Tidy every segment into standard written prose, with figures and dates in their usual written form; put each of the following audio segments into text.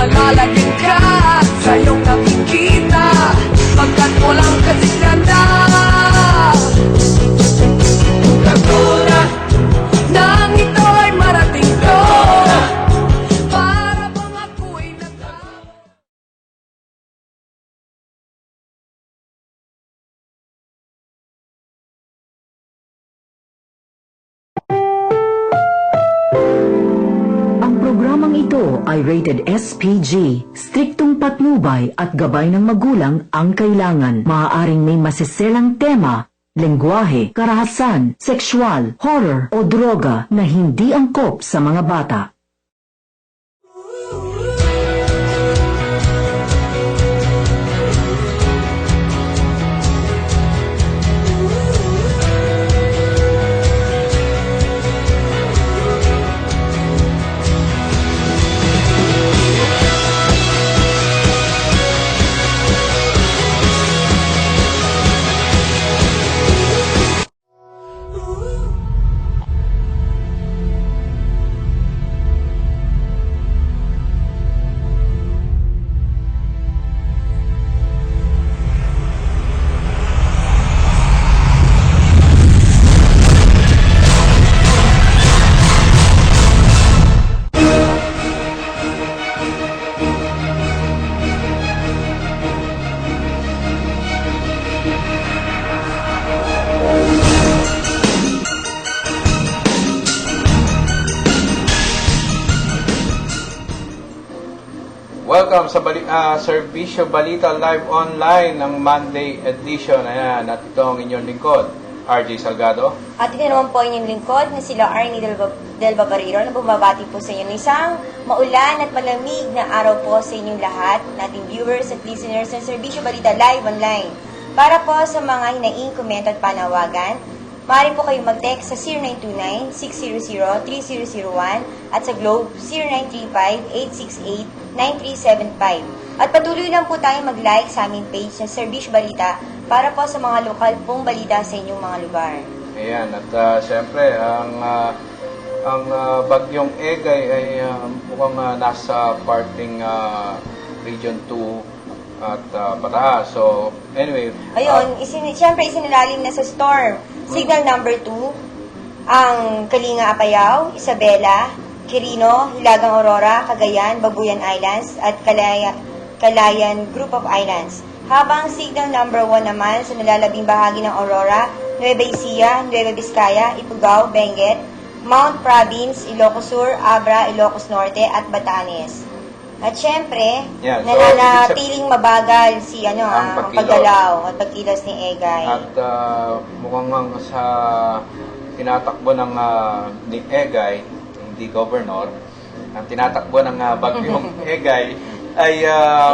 Malalagin ka sa iyong nakikita pagkat walang kasiganda. Katulad nang ito'y marating ko, para bang ako'y natawa. Ang programang ito ay rated SPG. Striktong patnubay at gabay ng magulang ang kailangan. Maaaring may masiselang tema, lengguwahe, karahasan, sexual, horror o droga na hindi angkop sa mga bata. Welcome sa Serbisyo Balita Live Online ng Monday edition. Ayan, at ito ang inyong lingkod, RJ Salgado. At ito naman po inyong lingkod na sila Arnie Del Babarero na bumabati po sa inyo ng isang maulan at malamig na araw po sa inyong lahat, nating viewers at listeners ng Serbisyo Balita Live Online. Para po sa mga hinaing komento at panawagan, maaari po kayong mag-text sa 0929-600-3001 at sa Globe 0935-868-9375. At patuloy lang po tayong mag-like sa aming page sa Serbisyo Balita para po sa mga lokal pong balita sa inyong mga lugar. Ayan, at siyempre, ang bagyong Egay ay mukhang nasa parting Region 2 at pataas. So, anyway. Ayun, siyempre isinilalim na sa storm. Signal number 2, ang Kalinga Apayao, Isabela, Quirino, Hilagang Aurora, Cagayan, Babuyan Islands, at Calayan Group of Islands. Habang signal number 1 naman sa nalalabing bahagi ng Aurora, Nueva Ecija, Nueva Vizcaya, Ifugao, Benguet, Mount Province, Ilocos Sur, Abra, Ilocos Norte, at Batanes. At syempre, yeah, so, nananatiling mabagal si ang paggalaw at pagkilos ni Egay. At mukhang sa tinatakbo ng ni Egay, hindi governor, ang tinatakbo ng bagyong Egay ay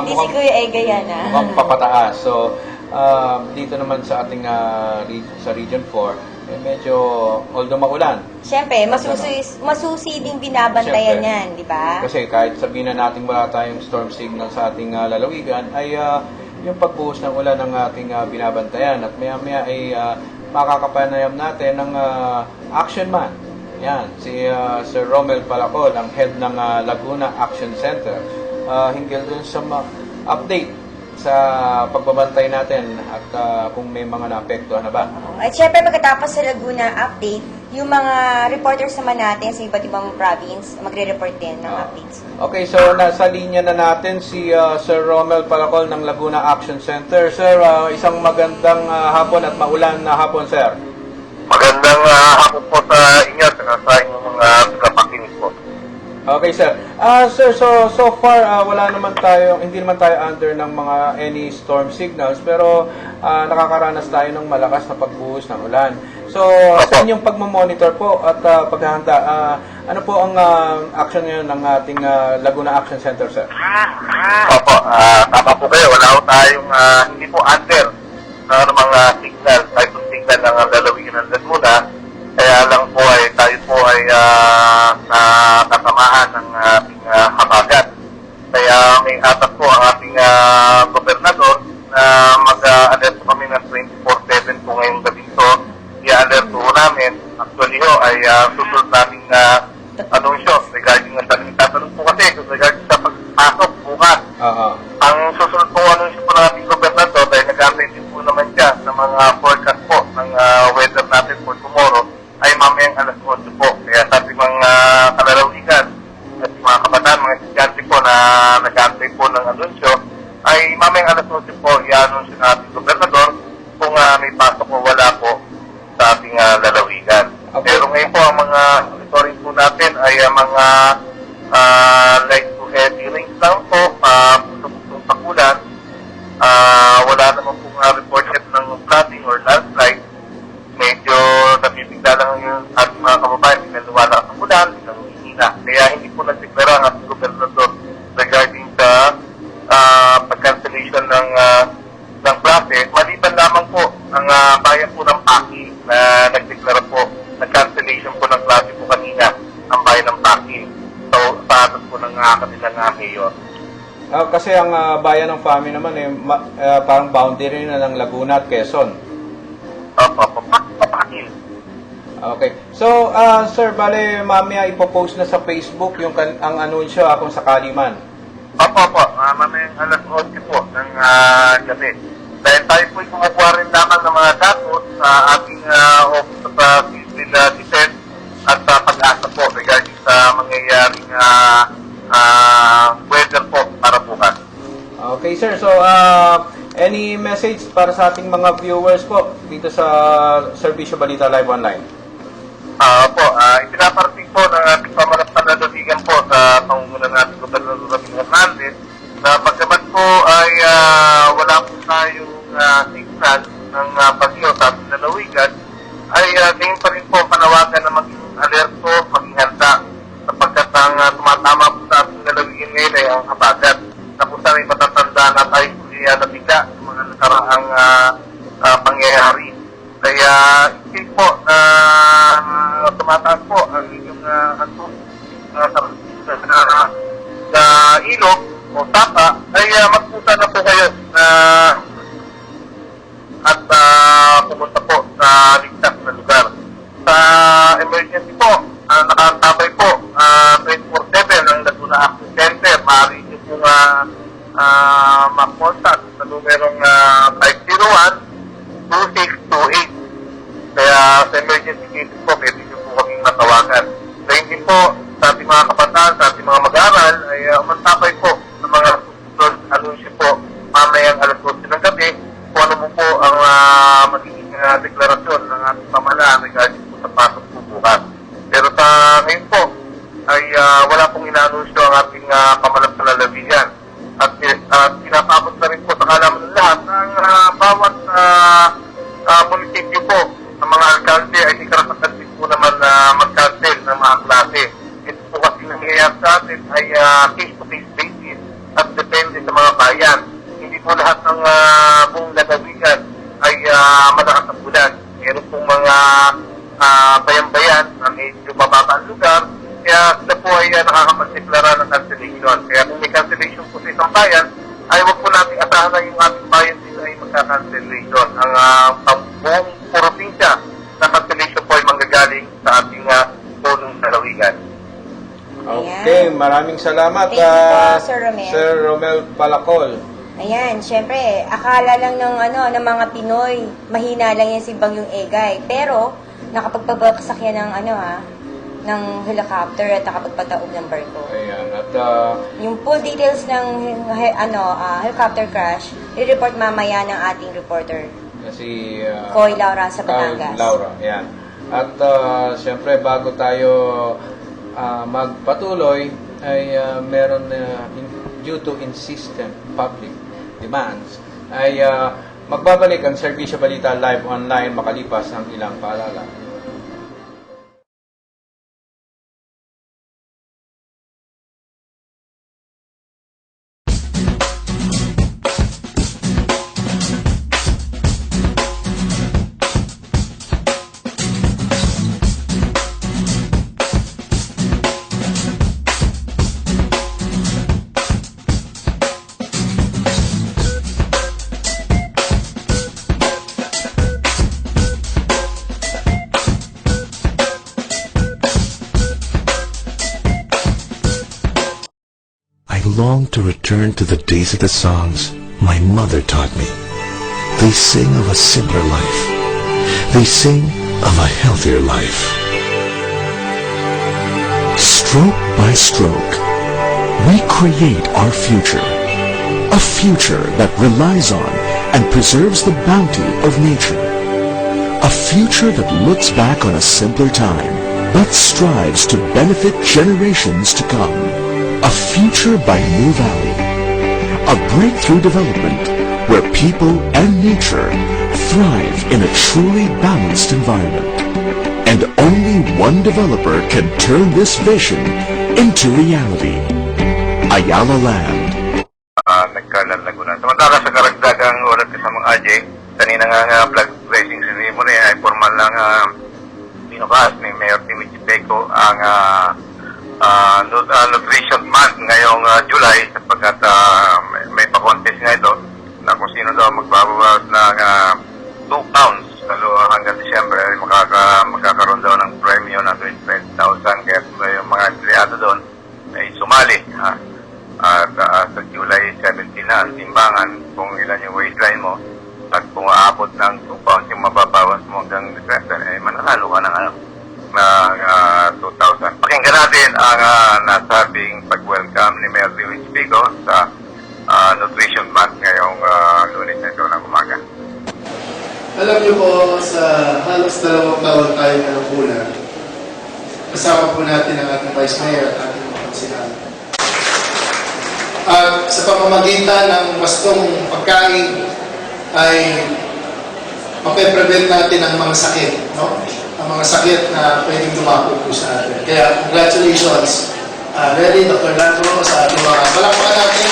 hindi si Kuya Egay yan, mukhang papataas. So, dito naman sa ating sa Region 4, medyo, although maulan. Siyempre, masusi ding binabantayan yan, di ba? Kasi kahit sabihin na natin wala tayong storm signal sa ating lalawigan, ay yung pagbuhos ng ulan ng ating binabantayan. At maya-maya ay makakapanayam natin ng action man. Yan, si Sir Romel Palacol, ang head ng Laguna Action Center. Hinggil dun sa update sa pagbabantay natin at kung may mga naapektuhan na ba. At syempre pagkatapos sa Laguna update, yung mga reporters naman natin sa iba't ibang province, magre-report din ng updates. Okay, so nasa linya na natin si Sir Romel Palacol ng Laguna Action Center. Sir, isang magandang hapon at maulan na hapon, sir. Magandang hapon po sa inyo at sa inyong mga tagapakinig po. Okay, sir. Sir, so far wala naman tayo, hindi naman tayo under ng mga any storm signals, pero nakakaranas tayo ng malakas na pagbuhos ng ulan. So, sa inyong pagmamonitor po at paghahanda, ano po ang action ngayon ng ating Laguna Action Center, sir? Opo, tama po kayo. Wala po tayong hindi po under ng mga signal, typhoon signal ng lalawigan ng Laguna. Kaya lang po ay tayo po ay nakatamaan ng ating habagat. Kaya may atas po ang ating gobernador na mag-alert po kami ng 24/7 po ngayong gabi ito. I-alert po namin. Actually ho ay susunod namin anunsyo regarding ng tatanong po kasi regarding sa pagpasok bukas. Ang susunod po anunsyo po ng ating gobernador dahil nag-antay din po naman siya sa mga forecast po ng weather natin for tomorrow ay mamayang alas 8 po. Kaya sa ating mga kalalawigan at mga kabataan, mga estudyante po na nag-antay po ng anunsyo ay mamayang alas 8 po i-anunsyo ng ating gobernador kung may pasok o wala po sa ating lalawigan. Okay. Pero ngayon po ang mga monitoring po natin ay mga light to heavy rains lang po, puso-pusong pakulan. Wala naman pong report yet ng flooding or landslide. Medyo nabibigla lang yung ating mga kababayan, biglang luwala ang ulan, biglang hihina. Kaya hindi po nagdeklara ang ating gobernador regarding sa pag-cancellation ng klase. Maliban lamang po ang bayan po ng Paki na nagdeklara po nag-cancellation po ng klase po kanina ang bayan ng Paki. So, sa atas po ng kanilang mayor. Kasi ang bayan ng Fami naman parang boundary na ng Laguna at Quezon. Paki. Okay. So, sir, bale, mamaya ipopost na sa Facebook yung ang anunsyo kung sakali man. Opo. Mamayang alas 8 po ng gabi. Dahil tayo po'y kumukuha rin lamang ng mga datos sa ating office of civil defense at pag-asa po regarding sa mangyayaring weather po para bukas. Okay, sir. So, any message para sa ating mga viewers po dito sa Serbisyo Balita Live Online? Ipinaparating po ng ating pamalampalalaligan po sa pangungunan natin Gobernador Ramil Hernandez na pagkaman po ay wala po tayong signal ng bagyo sa ating lalawigan ay ngayon pa rin po panawagan na maging alerto, maging handa sapagkat ang tumatama po sa ating lalawigan ngayon ay ang habagat na kung saan ay matatanda na tayo nabigla sa mga nakaraang pangyayari. Kaya isip po na tumataas po ang inyong sa ilog o tapa ay magpunta na po kayo at pumunta po sa ligtas na lugar. Sa emergency po, nakatabay po 24/7 ang Laguna Action Center. Maaari nyo po ma-contact sa numerong 501-2628. Kaya sa emergency cases po, pwede nyo po kaming matawagan. Kaya hindi po sa ating mga kabataan, sa ating mga mag-aaral ay umantapay po ng mga susunod anunsyo po mamayang alas 8 ng gabi kung ano po ang magiging deklarasyon ng ating pamahalaan regarding po sa pasok po bukas. Pero sa ngayon po ay wala pong inaanunsyo ang ating pamahalang palalabigan. At pinapabot na rin po sa kalaman ng lahat ng bawat munisipyo po ng mga alkalde ay ikarapatan din po naman mag-cancel ng mga klase. Ito po kasi nangyayari sa atin ay case-to-case basis at depende sa mga bayan. Hindi po lahat ng buong lalawigan ay malakas ang ulan. Meron pong mga bayan-bayan na medyo mababa ang lugar, kaya sila po ay nakakapagdeklara ng cancellation. Kaya kung may cancellation po sa isang bayan, ay huwag po natin asahan na yung ating bayan din ay magka-cancellation. Ang buong probinsya na cancellation po ay manggagaling sa ating punong lalawigan. Okay, maraming salamat, Thank you po, Sir Romel. Sir Romel Palacol. Ayan, syempre, akala lang ng mga Pinoy, mahina lang yan si Bagyong Egay. Pero, nakapagpabagsak yan ng ng helicopter at nakapagpataob ng barko. Ayan, at Yung full details ng helicopter crash, i-report mamaya ng ating reporter. na si Koy Laura sa Koy Batangas. Laura, yan. At siyempre, bago tayo magpatuloy, ay meron due to insistent public demands, ay magbabalik ang Serbisyo Balita Live Online makalipas ang ilang paalala. I long to return to the days of the songs my mother taught me. They sing of a simpler life. They sing of a healthier life. Stroke by stroke, we create our future. A future that relies on and preserves the bounty of nature. A future that looks back on a simpler time, but strives to benefit generations to come. A future by New Valley. A breakthrough development where people and nature thrive in a truly balanced environment. And only one developer can turn this vision into reality. Ayala Land. Nagkalan Laguna. Samantala sa karagdagang ulat ka sa mga AJ, kanina nga flag raising ceremony ay formal lang binukas ni Mayor Timmy Chipeco ang Nutrition Month ngayong July sapagkat may pa-contest nga ito na kung sino daw magbabawas ng 2 pounds lalo hanggang December ay magkakaroon daw ng premium na 20,000 kaya yung mga empleyado doon ay sumali at sa July 17 na ang timbangan kung ilan yung waistline mo at kung aabot ng 2 pounds yung mababawas mo hanggang December ay mananalo ka ng 2,000. Pakinggan natin ang nasabing pag-welcome ni Mayor Timmy Chipeco sa Nutrition Month ngayong Lunes na ito ng umaga. Alam niyo po, sa halos 2 taon tayo na nakulang, kasama po natin ang ating Vice Mayor at ating mga konsihan. At sa pamamagitan ng wastong pagkain ay mape-prevent natin ang mga sakit, no? Ang mga sakit na pwedeng dumako po sa atin. Kaya congratulations, Ready, Dr. Landro, sa ating mga palakpakan natin,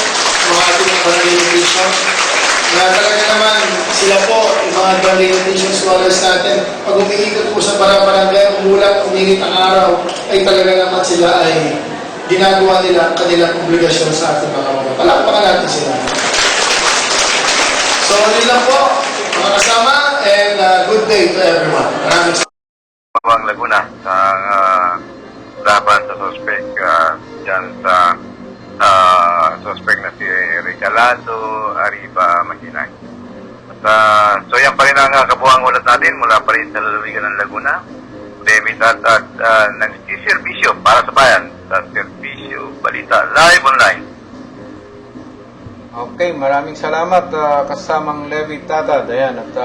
mga ating mga nutrition. Kaya talaga naman, sila po, yung mga barangay nutrition scholars natin, pag umiikot po sa barangay, umulat, umingit ang araw, ay talaga naman sila ay ginagawa nila ang kanilang obligasyon sa ating mga mga. Palakpakan natin sila. So, yun lang po, mga kasama, and good day to everyone. Maraming salamat. Mawang Laguna sa laban sa suspect dyan sa suspect na si Recalado Arriba Maginay. So yan pa rin ang kabuhang ulat natin mula pa rin sa lalawigan ng Laguna. David at nagsiservisyo para sa bayan sa Serbisyo Balita Live Online. Okay, maraming salamat kasamang Levi Tatad. Ayan, at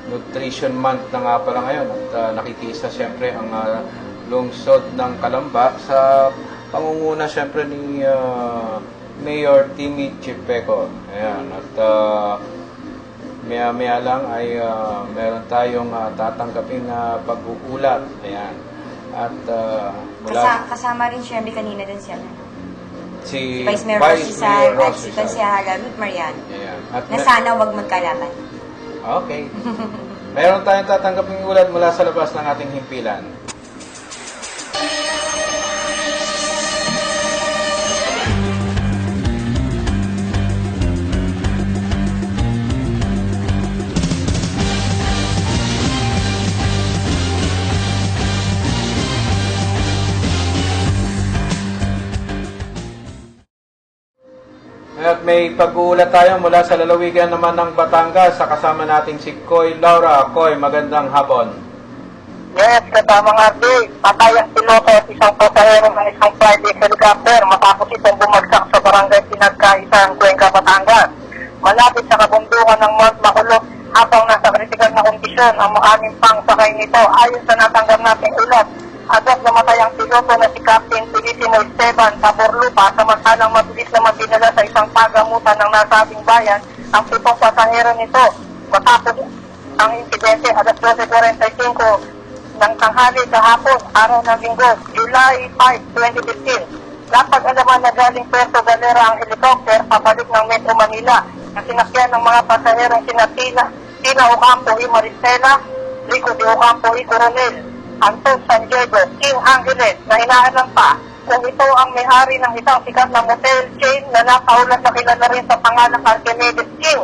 Nutrition Month na nga pala ngayon at nakikisa siyempre ang lungsod ng Calamba sa pangunguna siyempre ni Mayor Timmy Chipeco. Ayan, at maya-maya lang ay meron tayong tatanggaping pag-uulat. Ayan. At Kasama rin siyempre kanina din siya. si Vice Mayor Mayor Rosisan at si Rosisan. Konsehala Ruth Marian Ayan. At na sana wag magkalaban. okay. Meron tayong tatanggaping ulat mula sa labas ng ating himpilan. At may pag-uulat tayo mula sa lalawigan naman ng Batangas sa kasama nating si Koy Laura. Koy, magandang hapon. Yes, katama nga di. Patay ang piloto at isang pasahero ng isang private helicopter matapos itong bumagsak sa barangay Pinagkaisang, Cuenca, Batangas. malapit sa kabundukan ng Mount Makulog habang nasa kritikal na kondisyon ang aming pangsakay nito. Ayon sa natanggap nating ulat, agad namatay ang piloto na si Captain Felicimo Esteban sa Borlupa, samantalang mabilis naman dinala sa isang pagamutan ng nasabing bayan ang 7 pasahero nito. Matapos ang insidente, alas 12:45 ng tanghali kahapon, araw ng Linggo, July 5, 2015. Napag-alaman na galing Puerto Galera ang helicopter pabalik ng Metro Manila na sinakyan ng mga pasaherong sina Tina Ocampo y Maristela, Rico de Ocampo y Coronel, Anton San Diego, King Angeles, na inaalam pa kung ito ang may-ari ng isang sikat na motel chain na napaulat na kilala rin sa pangalang Archimedes King,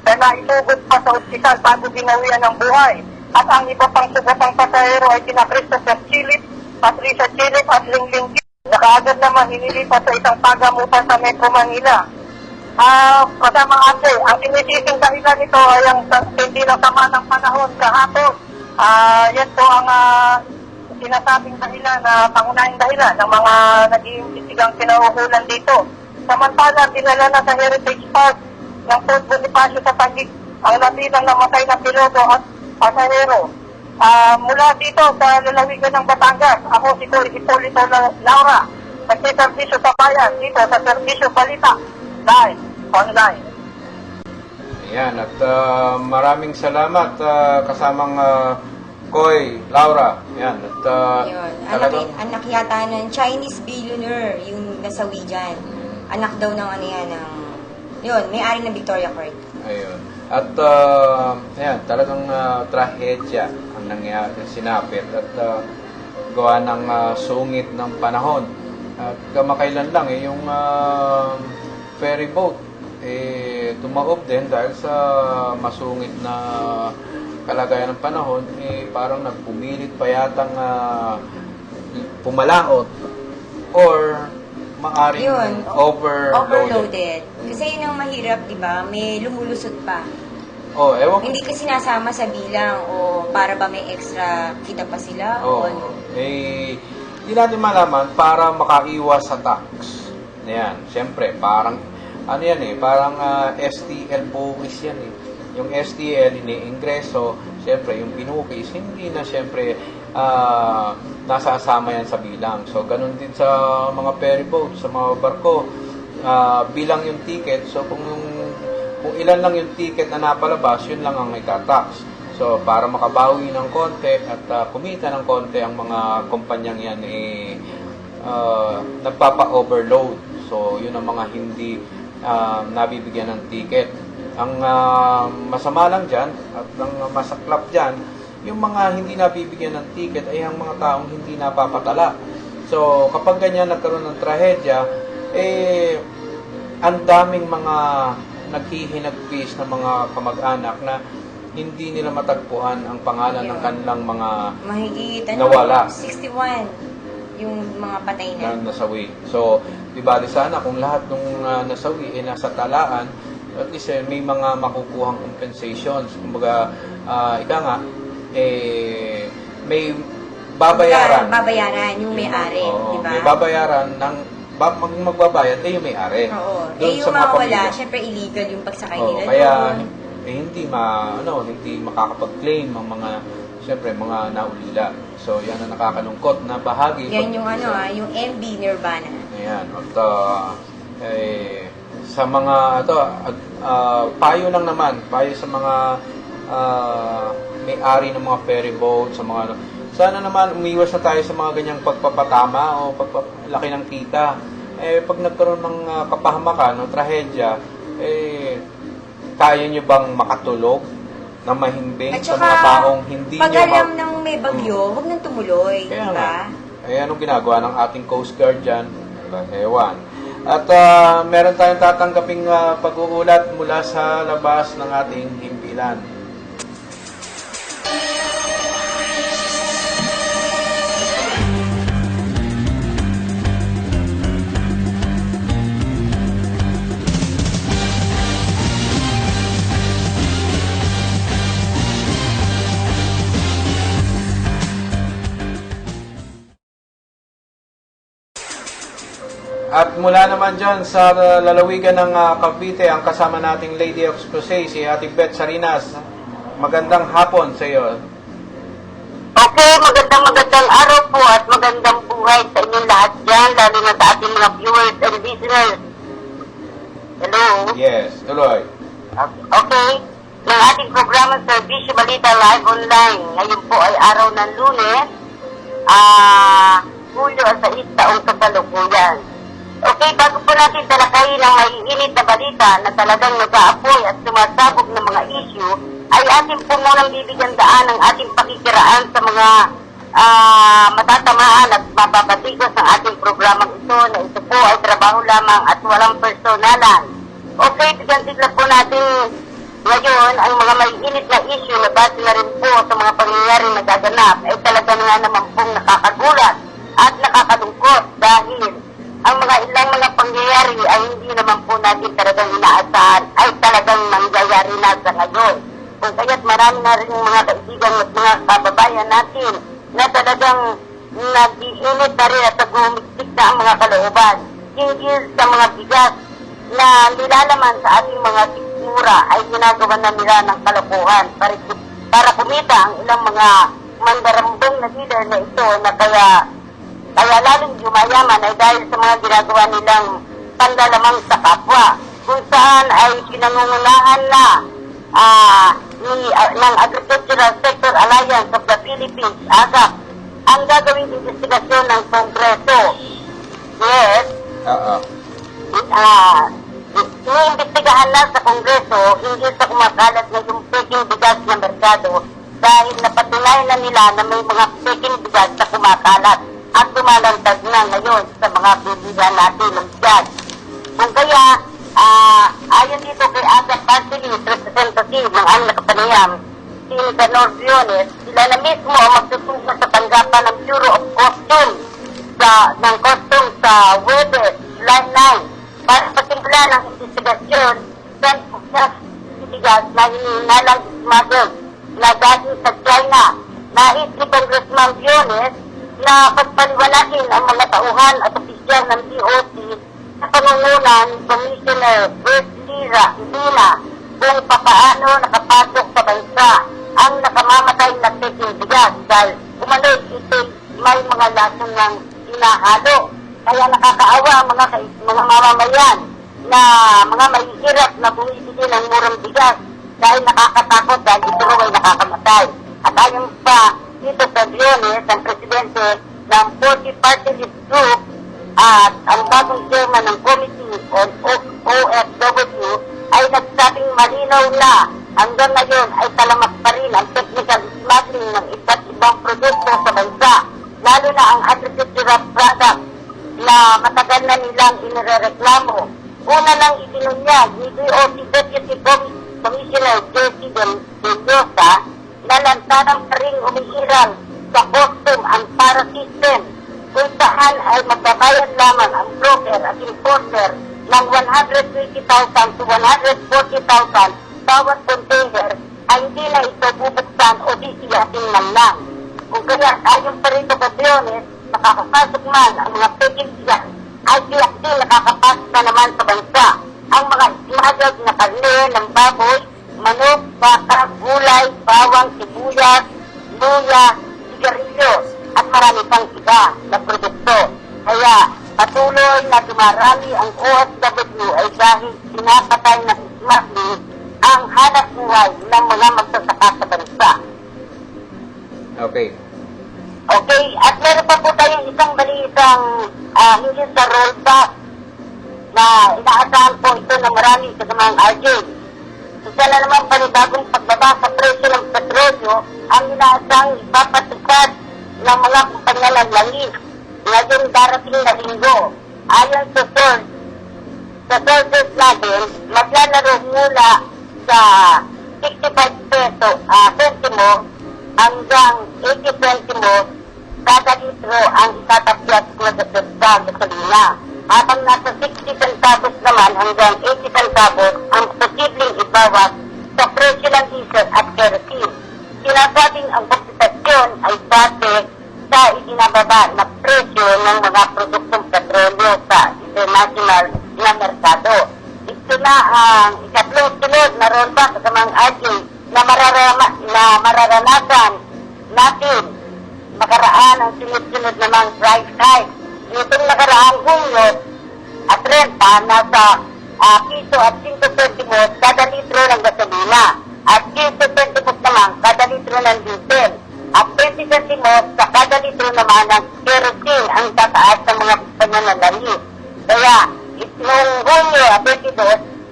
na naisugod pa sa ospital bago ginawian ng buhay. At ang iba pang sugatang pasahero ay sina Christopher Chilip, Patricia Chilip at Lingling Chilip. Nakaagad naman inilipat sa isang pagamutan sa Metro Manila. Kasama ate, ang sinisising dahilan nito ay ang hindi lang sama ng panahon kahapon. Yan po ang sinasabing dahilan na pangunahing dahilan ng mga naging sisigang kinauhulan dito. Samantala, dinala na sa Heritage Park ng Fort Bonifacio sa Taguig ang natilang namatay na piloto at pasahero. Mula dito sa lalawigan ng Batangas, ako si Hipolito Laura, nagsiservisyo sa bayan dito sa Servisyo Balita, live, online. Ayan, at maraming salamat kasamang Koy, Laura. Ayan, at Yun. talagang... Anak yata ng Chinese billionaire yung nasawi dyan. Anak daw ng ano yan, ng... Yun, may-ari ng Victoria Court. Ayun. At ayan, talagang trahedya ang nangyari, sinapit at gawa ng sungit ng panahon. At kamakailan lang yung ferry boat tumaob din dahil sa masungit na kalagayan ng panahon, parang nagpumilit pa yatang pumalaot or maaring Yun, overloaded. Kasi yun ang mahirap, di ba? May lumulusot pa. Oh, ewan ko. Hindi kasi nasama sa bilang o para ba may extra kita pa sila o ano. Hindi natin malaman para makaiwas sa tax. Yan, siyempre, parang, ano yan parang STL bukis yan Yung STL, ini-ingreso, siyempre, yung binukis, hindi na siyempre nasasama yan sa bilang. So, ganun din sa mga ferry boat, sa mga barko, bilang yung ticket. So, kung ilan lang yung ticket na napalabas, yun lang ang itatax. So, para makabawi ng konti at kumita ng konti ang mga kumpanyang yan, nagpapa-overload. So, yun ang mga hindi nabibigyan ng ticket. Ang masama lang dyan, at ang masaklap dyan, yung mga hindi nabibigyan ng ticket ay ang mga taong hindi napapatala. So, kapag ganyan nagkaroon ng trahedya, ang daming mga naghihinagpis na mga kamag-anak na hindi nila matagpuan ang pangalan ng kanilang mga Mahigit, nawala. 61 yung mga patay na. Nasawi. So, di ba sana kung lahat ng nasawi nasa talaan, at least may mga makukuhang compensations. Kumbaga, ika nga, may babayaran. Babayaran yung may-ari, Oo, di ba? may babayaran ng magbabayad yung may-ari. Oo. Doon Yung sa mga mga wala, pamilya. syempre illegal yung pagsakay Oo, nila kaya doon. hindi hindi makakapag-claim ang mga siyempre mga naulila. So yan ang nakakalungkot na bahagi. Yan yung yung MB Nirvana. Ayan. At sa mga payo lang naman, payo sa mga may-ari ng mga ferry boat, sa mga sana naman umiwas na tayo sa mga ganyang pagpapatama o pagpalaki ng kita. Pag nagkaroon ng kapahamakan o trahedya, kaya nyo bang makatulog na mahimbing At sa saka, mga taong hindi pag nyo alam ng may bagyo, huwag nang tumuloy, di Kaya ba? nga. Anong ginagawa ng ating Coast Guard dyan? Ewan. At meron tayong tatanggaping pag-uulat mula sa labas ng ating himpilan. At mula naman dyan sa lalawigan ng Cavite, ang kasama nating Lady of Crusade, si Ate Beth Sarinas. Magandang hapon sa iyo. Okay, magandang araw po at magandang buhay sa inyong lahat dyan, lalo na sa ating mga viewers and listeners. Hello? Yes, tuloy. Okay, ng ating programa Servisyo Balita Live Online. Ngayon po ay araw ng Lunes, Hulyo 6 taong kasalukuyan. Okay, bago po natin talakayin ang maiinit na balita na talagang nag-aapoy at sumasabog ng mga issue, ay ating po munang bibigyan daan ang ating pakikiraan sa mga matatamaan at mababatikos ng ating programang ito na ito po ay trabaho lamang at walang personalan. Okay, bigyan tignan po natin ngayon ang mga maiinit na issue na base na rin po sa mga pangyayaring nagaganap ay talaga nga naman pong nakakagulat at nakakalungkot dahil ang mga ilang mga pangyayari ay hindi naman po natin talagang inaasahan ay talagang nangyayari na sa ngayon. Kung kaya't marami na rin mga kaibigan at mga kababayan natin na talagang nag-iinit na rin at nag-umiksik na ang mga kalooban. Hinggil sa mga bigas na nilalaman sa ating mga sikmura ay ginagawa na nila ng kalokohan para kumita ang ilang mga mandarambong na dealer na ito na kaya lalong yumayaman ay dahil sa mga ginagawa nilang panlalamang sa kapwa kung saan ay pinangungunahan na ng Agricultural Sector Alliance of the Philippines, AGAP, ang gagawing investigasyon ng Kongreso. Yes. Iniimbestigahan na sa Kongreso hindi sa kumakalat na yung peking bigas na merkado dahil napatunayan na nila na may mga peking bigas na kumakalat at tumalantag na ngayon sa mga bilihan natin ng bigas. Kung kaya, ayon dito kay AGAP Party List Representative ng ang nakapanayam, si Ganor Briones, sila na mismo ang magtutugo sa tanggapan ng Bureau of Customs ng Customs sa Webes, July 9, para pasimula ng investigasyon sa bigas na hinihinalang smuggled na galing sa China. Nais ni Congressman Briones na pagpaliwalagin ang mga tauhan at opisyal ng DOT sa panungunan ni Commissioner Bert Lina kung papaano nakapasok sa bansa ang nakamamatay na peking bigas dahil umano'y ito may mga lason ng hinahalo. Kaya nakakaawa ang mga mamamayan na mga mahihirap na bumibili ng murang bigas dahil nakakatakot dahil ito ay nakakamatay. At ayon pa dito sa Briones, ang presidente ng 40 Party List Group at ang bagong chairman ng Committee on OFW ay nagsabing malinaw na hanggang ngayon ay talamak pa rin ang technical smuggling ng iba't ibang produkto sa bansa, lalo na ang agricultural product na matagal na nilang inirereklamo. Una lang ibinunyag ni DOT Deputy Commissioner J.C. Mendoza na lantarang pa rin umiiral sa custom ang para system kung saan ay magbabayad lamang ang broker at importer ng 120,000 to 140,000 bawat container ay hindi na ito bubuksan o disiyasin lang. Kung kaya ayon pa rin sa Briones, makakapasok man ang mga peking bigas ay tiyak din nakakapasok na naman sa bansa ang mga smuggled na karne ng baboy, manok, baka, gulay, bawang, sibuyas, luya, sigarilyo, at marami pang iba na produkto. Kaya patuloy na dumarami ang OFW ay dahil pinapatay na smuggling ang hanap buhay ng mga magsasaka sa bansa. Okay. Okay, at meron pa po tayong isang balitang hindi sa rollback na inaasahan po ito ng maraming kasamang RJ. Isa na naman panibagong pagbaba sa presyo ng petrolyo ang inaasahang ipapatupad ng mga kumpanya ng langis ngayong darating na linggo. Ayon sa sources natin, maglalaro mula sa 65 sentimo hanggang 80 sentimo kada litro ang itatapyat na sa gasolina. Habang nasa 60 centavos naman hanggang 80 centavos ang posibleng ibawas sa presyo ng diesel at kerosene. Sinasabing ang kompetasyon ay base sa itinababa na presyo ng mga produktong petrolyo sa international na merkado. Ito na ang ikatlong-sunod na rollback sa mga aging na mararanasan natin makaraan ang sunod-sunod namang price hike. Itong nakaraang Hunyo at renta nasa piso at 5 centimos kada litro ng gasolina at 15 centimos naman kada litro ng diesel at 20 centimos sa kada litro naman ng kerosene ang tataas ng mga pananalalis. Kaya noong Hunyo at 22,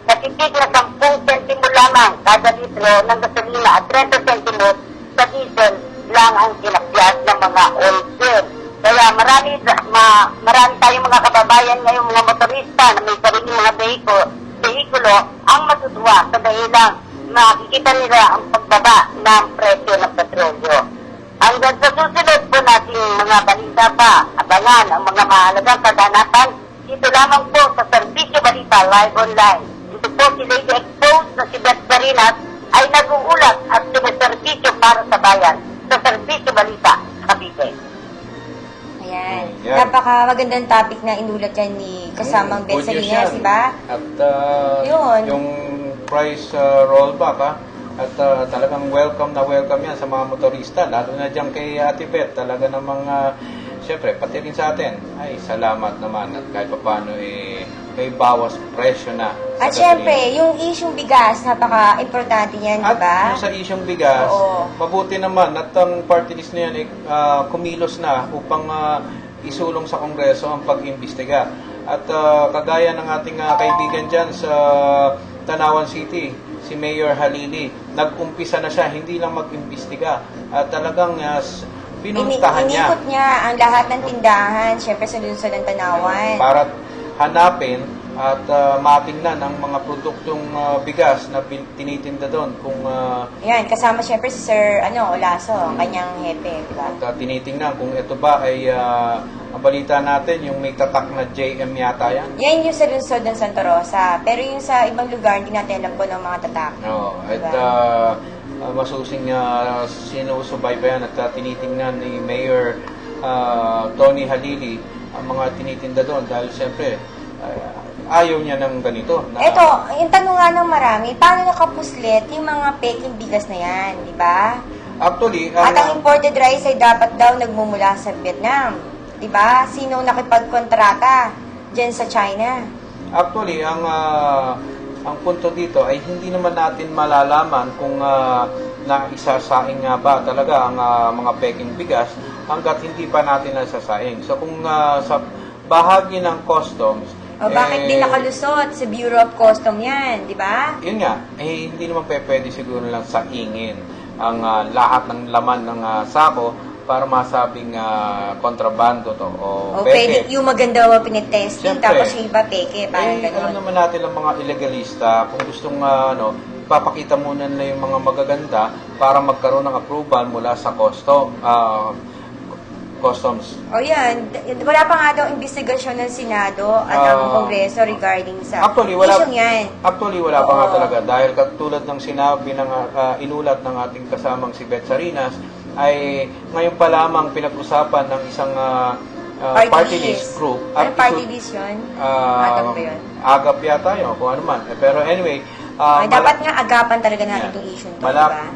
natitig na 10 centimo lamang kada litro ng gasolina at 30 centimos sa diesel lang ang kinakyas ng mga oil spill. Kaya marami tayong mga kababayan ngayong mga motorista na may sariling mga behikulo ang matutuwa sa dahilang makikita nila ang pagbaba ng presyo ng petrolyo. Hanggang sa susunod po nating mga balita pa, abangan ang mga mahalagang kaganapan dito lamang po sa Serbisyo Balita Live Online. Ito po si Lady Exposed na si Beth Barinas ay nag-uulat at sumiserbisyo para sa bayan sa Serbisyo Balita, Cavite. Ayan. Yan. Napaka magandang topic na inulat yan ni kasamang Beth Good news Salinas, yan. di ba? At Yun. yung price rollback, at talagang welcome yan sa mga motorista, lalo na dyan kay Ate Beth, talaga namang siyempre, pati rin sa atin, ay salamat naman at kahit pa paano may bawas presyo na. At sa gasolina. syempre, yung isyong bigas, napaka-importante yan, di At ba? yung sa isyong bigas, Oo. mabuti naman at ang party list na yan kumilos na upang isulong sa Kongreso ang pag-imbestiga. At kagaya ng ating kaibigan dyan sa Tanawan City, si Mayor Halili, nag-umpisa na siya, hindi lang mag-imbestiga. At talagang pinuntahan niya. Inikot niya ang lahat ng tindahan, syempre sa lungsod ng Tanawan. Para hanapin at matingnan ang mga produktong bigas na tinitinda doon kung Yan, kasama syempre si Sir Olaso, ang kanyang hepe, di ba? at tinitingnan kung ito ba ay ang balita natin yung may tatak na JM yata yan. Yan yung sa lungsod ng Santa Rosa. Pero yung sa ibang lugar, hindi natin alam po ng mga tatak. No, at Diba? masusing sinusubaybayan at tinitingnan ni Mayor Tony Halili ang mga tinitinda doon dahil siyempre ayaw niya ng ganito. Eto, yung tanong nga ng marami, paano nakapuslit yung mga peking bigas na yan, di ba? Actually, At ang imported rice ay dapat daw nagmumula sa Vietnam. Di ba? Sino nakipagkontrata dyan sa China? Actually, ang punto dito ay hindi naman natin malalaman kung naisasaing nga ba talaga ang mga peking bigas hanggat hindi pa natin nasasaing. So kung sa bahagi ng customs, O bakit din nakalusot sa Bureau of Custom yan, di ba? yun nga, hindi naman pwede siguro lang saingin ang lahat ng laman ng sako para masabing kontrabando to o O peke. pwede yung maganda mo pinitesting, Siyempre. tapos yung iba peke, parang Alam gano'n. naman natin ang mga illegalista, kung gustong papakita muna nila yung mga magaganda para magkaroon ng approval mula sa customs. O yan, wala pa nga daw investigasyon ng Senado at ng Kongreso regarding sa Actually, wala isyong yan. Actually, wala pa nga Oo. talaga dahil katulad ng sinabi ng inulat ng ating kasamang si Beth Salinas ay ngayon pa lamang pinag-usapan ng isang party list group. Ano At party list yun? Agap ba yun? Agap yata yun, kung ano man. Pero anyway, Ay, dapat nga agapan talaga natin itong issue to, diba?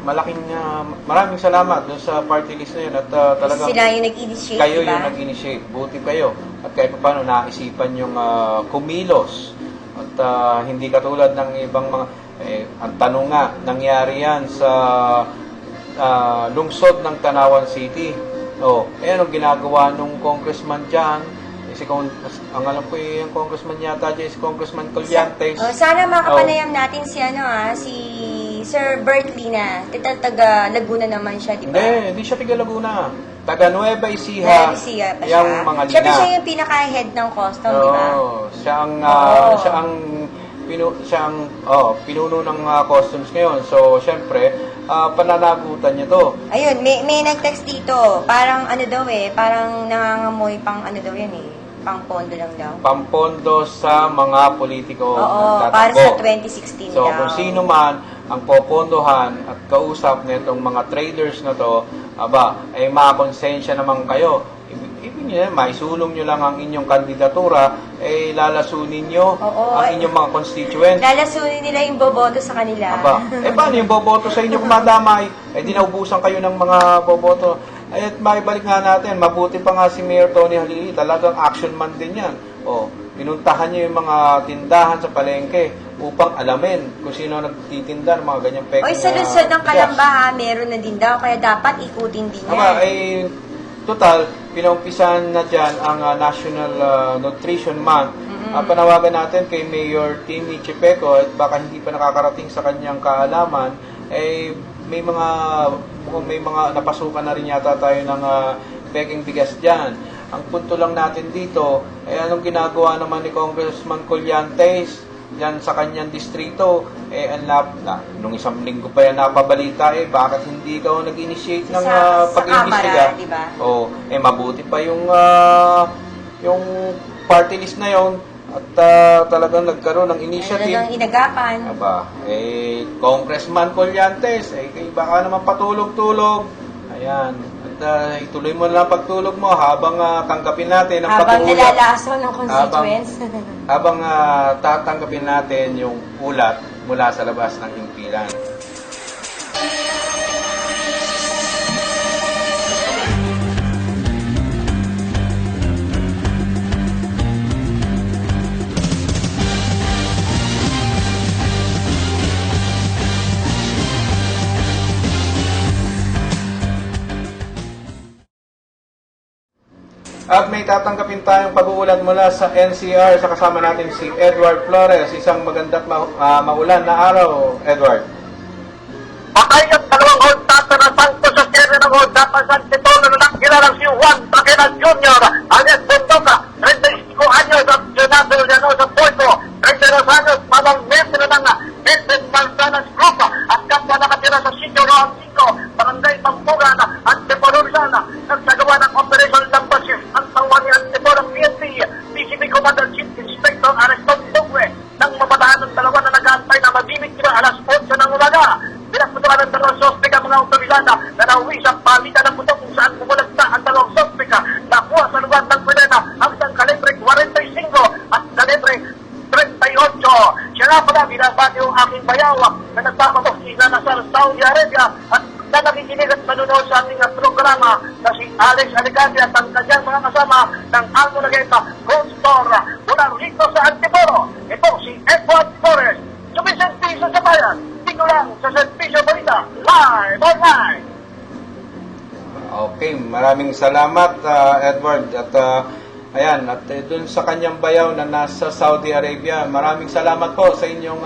maraming salamat doon sa party list na yun at talagang Sila yung nag-initiate, kayo diba? yung nag-initiate. Buti kayo. At kahit paano naisipan yung kumilos. At hindi katulad ng ibang mga ang tanong nga, nangyari yan sa lungsod ng Tanawan City. Anong ginagawa nung congressman dyan? Ang alam ko yung congressman yata dyan, si Congressman Colyantes. Sana makapanayam natin si si Sir Bert Lina. Taga Laguna naman siya, di ba? Hindi siya taga Laguna. Taga Nueva Ecija. Nueva Ecija pa Yung siya. mga Siyempre lina. siya yung pinaka-head ng custom, di ba? Siya ang pinuno ng customs ngayon. So, syempre, pananagutan niya to. Ayun, may nag-text dito. Parang parang nangangamoy pang yan pang pondo lang daw. Pampondo sa mga politiko Oo, ng para tatakbo. sa 2016 So, daw. kung sino man ang popondohan at kausap nitong mga traders na to, ay makakonsensya naman kayo. Ibig yun, maisulong nyo lang ang inyong kandidatura, lalasunin nyo Oo, ang inyong mga constituents. Lalasunin nila yung boboto sa kanila. Aba, paano yung boboto sa inyo kung madamay? Di naubusan kayo ng mga boboto. At maibalik nga natin, mabuti pa nga si Mayor Tony Halili, talagang action man din yan. Pinuntahan niyo yung mga tindahan sa palengke upang alamin kung sino nagtitinda ng mga ganyang peking. Oy, sa lungsod ng Kalamba ha, meron na din daw, kaya dapat ikutin din yan. Total, pinaumpisan na dyan ang National Nutrition Month. Panawagan natin kay Mayor Timmy Chipeco at baka hindi pa nakakarating sa kanyang kaalaman, may mga napasukan na rin yata tayo ng peking bigas dyan. Ang punto lang natin dito, anong ginagawa naman ni Congressman Collantes dyan sa kanyang distrito? Nung isang linggo pa yan napabalita, bakit hindi ikaw nag-initiate ng pag-iimbestiga? Diba? Mabuti pa yung party list na yon at talagang nagkaroon ng initiative. Talagang inagapan. Congressman Collantes, baka naman patulog-tulog. Ayan. At ituloy mo na lang pagtulog mo habang tanggapin natin ang habang pag-uulat. nalalaso ng constituents. Habang tatanggapin natin yung ulat mula sa labas ng himpilan. At may tatanggapin tayong pag-uulat mula sa NCR sa kasama natin si Edward Flores. Isang maganda at maulan na araw, Edward. Patay ang dalawang holdata na sangko sa siyere ng holdata sa Antipolo na kilalang si Juan Paquilan Jr. alias Bondoca, 35 anyos at Jonathan Llano sa Puerto, 32 anyos, mamang membro ng Vincent Manzanas Group at kapwa nakatira sa Sitio Roan 5, Barangay Pampugan, Antipolo Rizal, nagsagawa ng Operation Lampasif ang tawa ni Antipolo PNP, PCP Commander Chief Inspector Ariston Tugwe, nang mamataan ng dalawa na nag-aantay na mabibigyan alas 8 ng umaga. Pinagputukan ng dalawang sospek ang mga otoridad na nauwi sa palitan ng mundo kung saan bumulagta ang dalawang sospek nakuha sa lugar ng Pwedena hanggang kalibre 45 at kalibre 38. Siya nga pala binabati yung aking bayaw na nagpapakos sa Nasar, Saudi Arabia at na nakikinig at manunood sa aming programa na si Alex Alicante at ang kanyang mga kasama ng Almo Nageta Gold Store mula rito sa Antipolo. Ito si Edward Flores, sumisensisyo sa bayan, dito lang sa Servisyo Balita, live online. Okay, maraming salamat Edward. At ayan, at dun sa kanyang bayaw na nasa Saudi Arabia, maraming salamat po sa inyong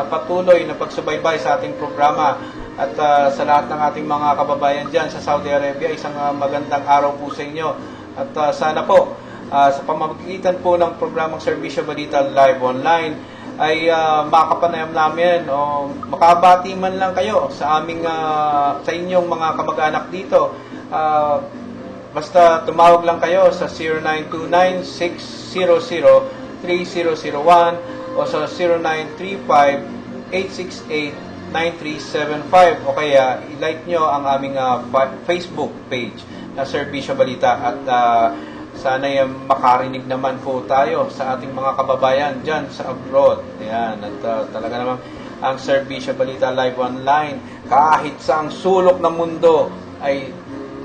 patuloy na pagsubaybay sa ating programa. At sa lahat ng ating mga kababayan dyan sa Saudi Arabia, isang magandang araw po sa inyo. At sana po, sa pamamagitan po ng programang Servisyo Balita Live Online, ay makapanayam namin o makabati man lang kayo sa aming sa inyong mga kamag-anak dito. Basta tumawag lang kayo sa 0929-600-3001 o sa 0935-868-9375 o kaya i-like nyo ang aming Facebook page na Servisyo Balita at sana makarinig naman po tayo sa ating mga kababayan dyan sa abroad. Ayan, at talaga naman ang Servisyo Balita Live Online kahit sa ang sulok ng mundo ay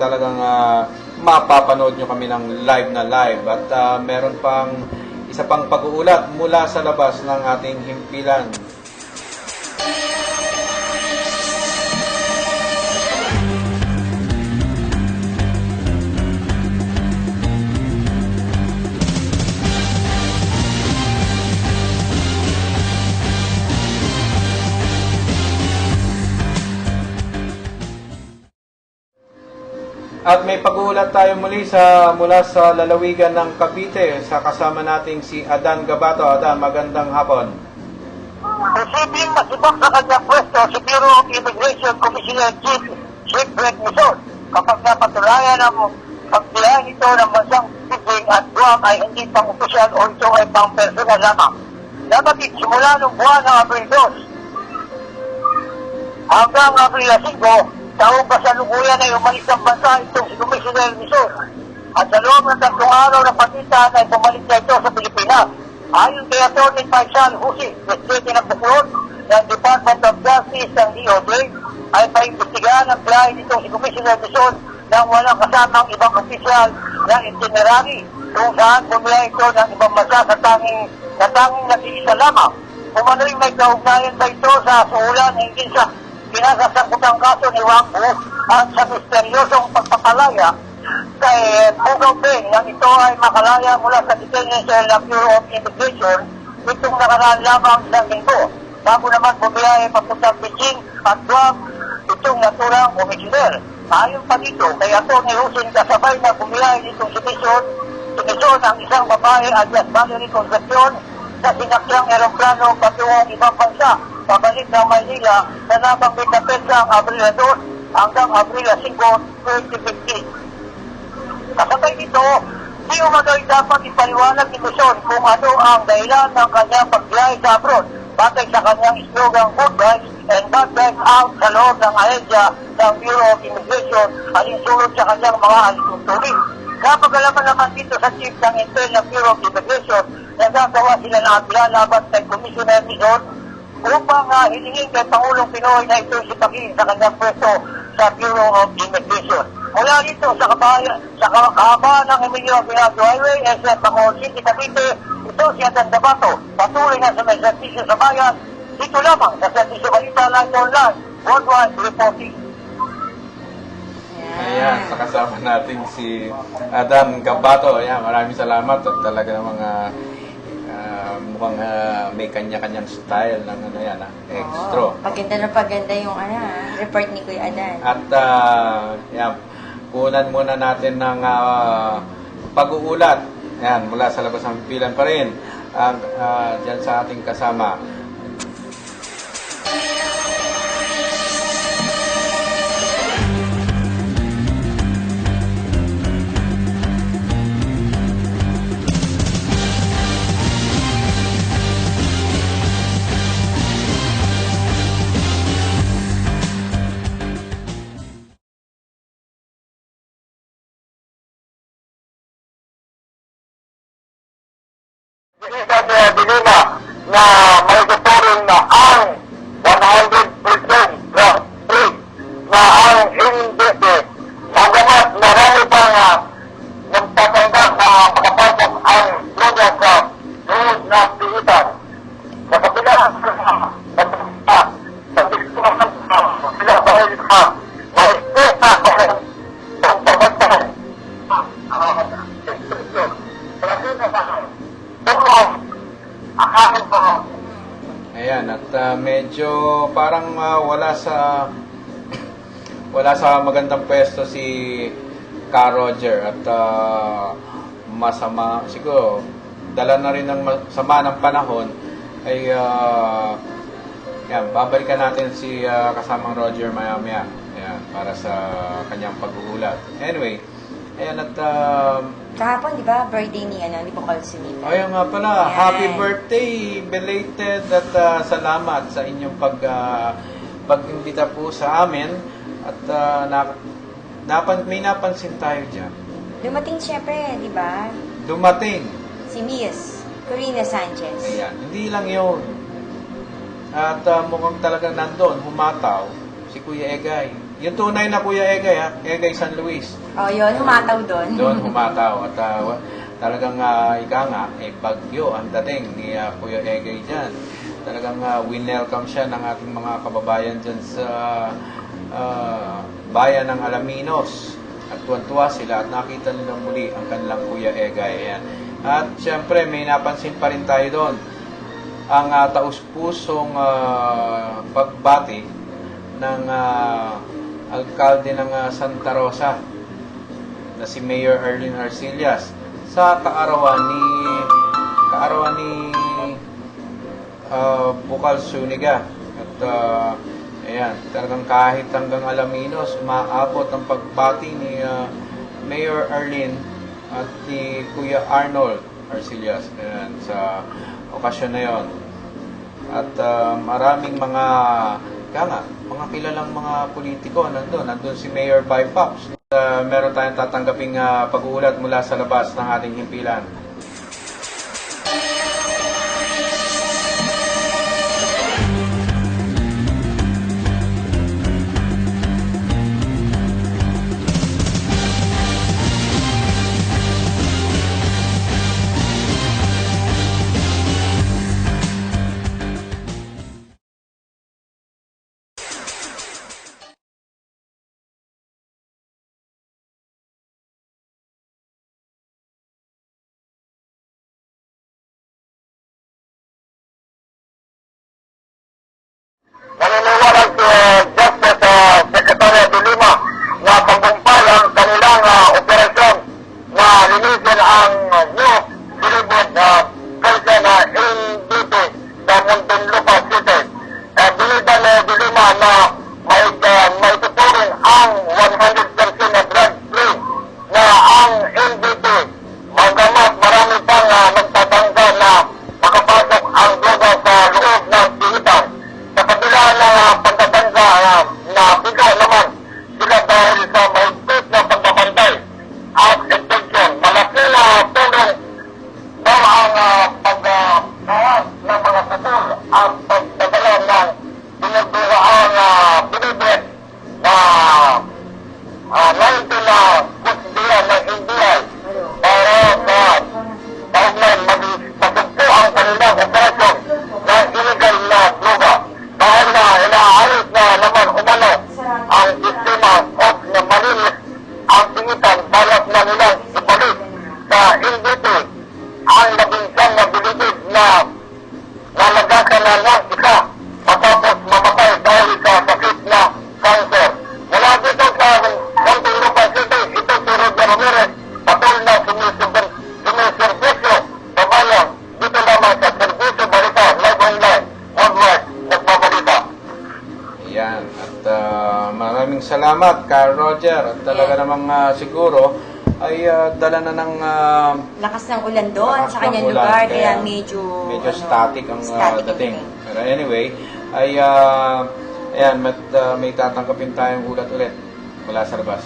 talagang mapapanood nyo kami ng live na live. At meron pang isa pang pag-uulat mula sa labas ng ating himpilan. At may pag-uulat tayo muli mula sa lalawigan ng Cavite sa kasama nating si Adan Gabato. Adan, magandang hapon. Receiving masibak sa kanyang pwesto si Bureau of Immigration Commissioner Chief Sigfred Mison kapag napatulayan ang pagbiyahe nito ng bansang Piding at Guam ay hindi pang opisyal o ito ay pang personal lamang. Dapat simula ng buwan ng Abril 2 hanggang Abril 5, taong kasalukuyan ay umalis ng bansa itong si Commissioner Mison. at sa loob ng 3 araw na pagitan ay bumalik na ito sa Pilipinas. Ayon kay Atty. Faisal Husi, Presidente ng Bukulod ng Department of Justice ng DOJ, ay paimbestigahan ang biyahe nitong si Commissioner Dizon nang walang kasamang ibang opisyal na itinerary kung saan bumiyahe ito ng ibang bansa sa tanging nag-iisa lamang. Umano'y may kaugnayan ba ito sa suulan hinggil sa kinasasangkutang kaso ni Wang Hu at sa misteryosong pagpapalaya kay Pugaw Beng nang ito ay makalaya mula sa detention cell ng Bureau of Immigration itong nakaraan lamang sa linggo. Bago naman bumiyahe papuntang Beijing at Guam itong naturang komisyoner. Ayon pa dito, kay Atty. Husin kasabay na bumiyahe ditong sumisyon ang isang babae alias Valerie Concepcion sa sinakyang eroplano patungong ibang bansa pabalik ng Maynila na nabanggit na petsa ang Abril 2 hanggang Abril 5, 2015. Kasabay dito, di umano'y dapat ipaliwanag ni Luzon kung ano ang dahilan ng kanyang pagbiyahe sa abroad batay sa kanyang slogan Good Guys and Bad Guys out sa loob ng ahensya ng Bureau of Immigration alinsunod sa kanyang mga alituntunin. Napagalaman naman dito sa chief ng Intel ng Bureau of Immigration na gagawa sila ng apela laban kay Commissioner Dizon upang hilingin kay Pangulong Pinoy na ito sipagin sa kanyang pwesto sa Bureau of Immigration. Mula dito sa kahabaan ng Emilio Aguinaldo Highway, SM Bacoor City, Cavite, ito si Adan Dabato. Patuloy na sa may servisyo sa bayan, dito lamang sa Servisyo Balita Live Online, Worldwide Reporting. Ayan, sa kasama natin si Adam Gabato. Ayan, maraming salamat at talaga ng mga mukhang may kanya-kanyang style ng ano yan, extra. Paganda na paganda yung report ni Kuya Adan. At yan, kunan muna natin ng pag-uulat. Ayan, mula sa labas ng pilan pa rin ang dyan sa ating kasama. Dilima na may tuturing na ang 100% na free na ang hindi magamat marami pang nagtatanggap na makapasok ang lugar sa loob na pihitan. Sa kabila sa pagkakaroon sila dahil sa maestres na ang pagkakaroon Ayan, at medyo parang wala sa magandang pwesto si Ka Roger at masama siguro dala na rin ng sama ng panahon ay yan, babalikan natin si kasamang Roger maya-maya ayan, para sa kanyang pag-uulat. Anyway, ayan at Kahapon, di ba, birthday ni Bukal Sunita. ayun nga pala, Ayan. happy birthday, belated at salamat sa inyong pag-imbita po sa amin at may napansin tayo dyan. Dumating siyempre, di ba, Dumating, si Miss Corina Sanchez. ayan, hindi lang yun. At mukhang talagang nandun, humataw, si Kuya Egay. Yung tunay na Kuya Egay, Egay San Luis. Oh, yun, humataw doon. Doon humataw at talagang ika nga, bagyo ang dating ni Kuya Egay dyan. Talagang winelcome siya ng ating mga kababayan dyan sa bayan ng Alaminos. At tuwan-tuwa sila at nakita nila muli ang kanilang Kuya Egay. Ayan. At syempre may napansin pa rin tayo doon. Ang taus-pusong pagbati ng alkalde ng Santa Rosa na si Mayor Erlene Arcillas sa kaarawan ni Bukal Suniga at ayan, talagang kahit hanggang Alaminos umaabot ang pagbati ni Mayor Erlene at ni Kuya Arnold Arcillas ayan, sa okasyon na yon at maraming mga kilalang mga politiko nandun si Mayor Bypaps Meron tayong tatanggaping pag-uulat mula sa labas ng ating himpilan. Naniniwala si Justice Secretary de Lima na tagumpay ang kanilang operasyon na linisin ang new silibot na kaysa na NDP sa Muntinlupa City. Binitan ni de Lima na may tuturing ang 100% na drug free na ang NDP. Bagamat marami pang nagtatangga na makapasok ang droga sa loob ng pihitan. Sa kabila ng pagtatangga na bigay naman sila dahil sa mahigpit na pagbabantay at extension. Malaki na tulong daw ang pagbawas ng mga putol at pagdadala ng pinagduraan binibit na 19 na kusbiyan ng India para sa kaugnay magpagpagpo ang kanilang operasyon ng illegal na droga. Dahil na inaayos na naman umano ang sistema of na malinis ang pingitan balas na nilang ibalik sa NDP ang naging siyang nabilitid na nalagasan na ng isa matapos mamatay dahil sa sakit na cancer. Mula dito sa Muntinlupa City, ito si Roger Ramirez, patol na sumiservisyo sa bayan. Dito naman sa Servisyo Balita, live online, worldwide, nagbabalita. Ayan. At maraming salamat, Carl Roger. At talaga namang siguro ay dala na ng Lakas ng ulan doon lakas sa ng kanyang ulan, lugar, kaya kaya medyo static ang static dating. ang Pero anyway, ay ayan, may tatanggapin tayong ulat ulit mula sa labas.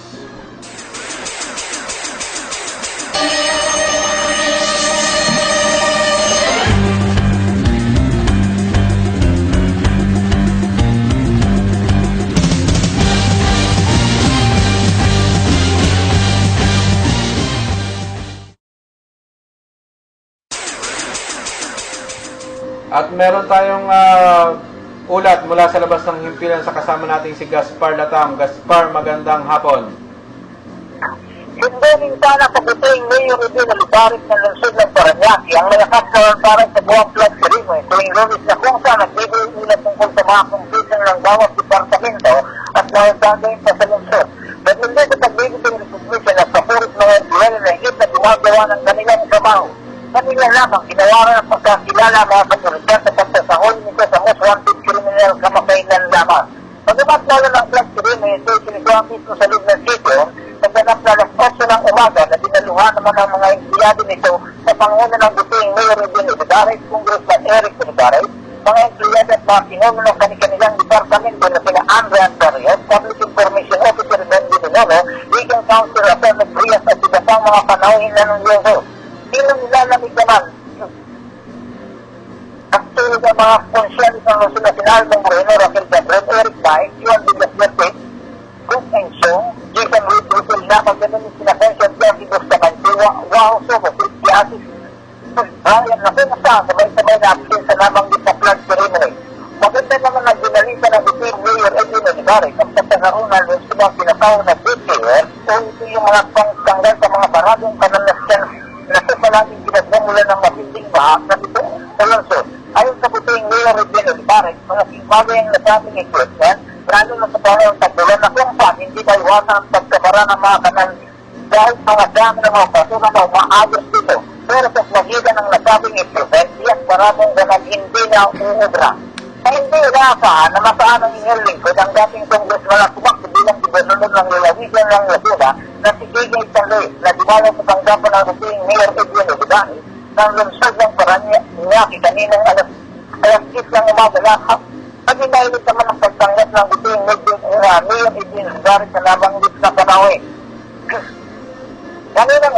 At meron tayong ulat mula sa labas ng himpilan sa kasama nating si Gaspar Latam. Gaspar, magandang hapon. Hindi rin sana paguting Mayor Rubin na luparit ng lungsod ng Paranaque ang malakas na lantaran sa buwang flood Sirimo tuwing Lunes na kung saan nagbibigay nila tungkol sa mga kumpisan ng bawat departamento at mga gagawin pa sa lungsod. Dahil sa pagbibigay ng recognition at papurit mga employer na higit na gumagawa ng kanilang trabaho. Kanila lamang ginawaran ang pagkakilala mga patuloyan sa pagsasahol nito sa most wanted criminal kamakailan lamang. Pagkamat lalo ng flood Sirimo, ito sinagawa mismo sa loob ng sitio. Pagganap na alas 8 ng umaga na dinaluhan naman ang mga empleyado nito sa panguna ng buting Mayor Rubin Olivares, Congressman Eric Olivares, mga empleyado at mga pinuno ng kanilang departamento na sina Andrea Anterios, Public Information Officer Bendy Minolo, Legal Counsel Atty. Frias at iba pang mga panauhin na ng Yogo. Sino nilalamig naman ang tulog ng mga konsyales ng Luzon Nacional ng Moreno, Raquel Cabron, Eric Baez, Juan Villas, Kung Enchong, Jason Reed, Russell na pagdating ni sina Pension Jackie Bustamante, Wow Sobo, Christy Asis, Ryan na pinasa, sabay-sabay na absent sa nabanggit na flood ceremony. Maganda naman ang ginalisa ng Buting Mayor Edwin Olivares ang pagkakaroon ng subang pinatawag na BKR o ito yung mga pangtanggal sa mga paradong kanalasyan na sa salating ginagmumula ng matinding baha na dito sa lungsod. Ayon sa Buting Mayor Edwin Olivares, mga bagay ang nasabing equipment lalo na sa panahon ng tagbulan na kung saan hindi maiwasan ang pagkabara ng mga kanal dahil mga dami ng mga pasukan na umaagos dito. Pero sa magitan ng nasabing equipment, iyak maraming ganang hindi na uubra. Sa hindi inaasahan na masaan ang inyong lingkod ang dating congressman na tumakbo bilang gobernador ng lalawigan ng Laguna na si Gigay Taloy na dimala sa tanggapan ng Buting Mayor Edwin Olivares ng lungsod ng Paranaque kaninang alas 10 ng umaga lahat. Pag inainit naman ang pagtanggap ng Buting Mayor Edwin Olivares sa nabanggit na panahon.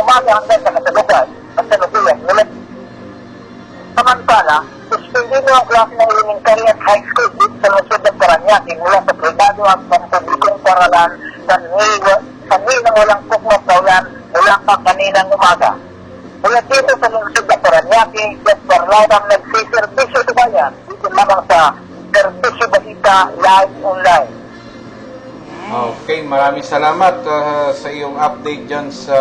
umaga hanggang sa kasalugan at salukuyan. Samantala, suspendin ang klase ng elementary at high school dito sa lungsod ng Paranaque mula sa privado at pampublikong paralan sa May ng walang kukmot na ulan mula pa kaninang umaga. Mula dito sa lungsod ng Paranaque, Dr. Lauram nagsiservisyo sa bayan dito lamang sa Servisyo Balita Live Online. Okay, maraming salamat sa iyong update dyan sa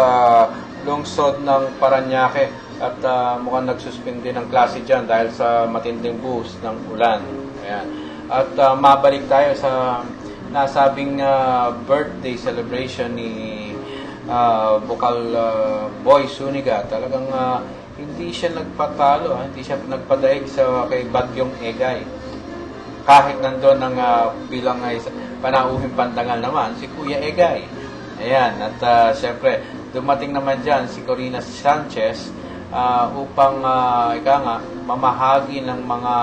lungsod ng Paranaque. At mukhang nagsuspindi ng klase dyan dahil sa matinding buhos ng ulan. Ayan. At mabalik tayo sa nasabing birthday celebration ni Bukal Boy Zuniga. Talagang hindi siya nagpatalo, hindi siya nagpadaig sa kay Bagyong Egay. Kahit nandun ang bilang panauhing pandangal naman, si Kuya Egay. Ayan, at syempre, dumating naman dyan si Corina Sanchez upang mamahagi ng mga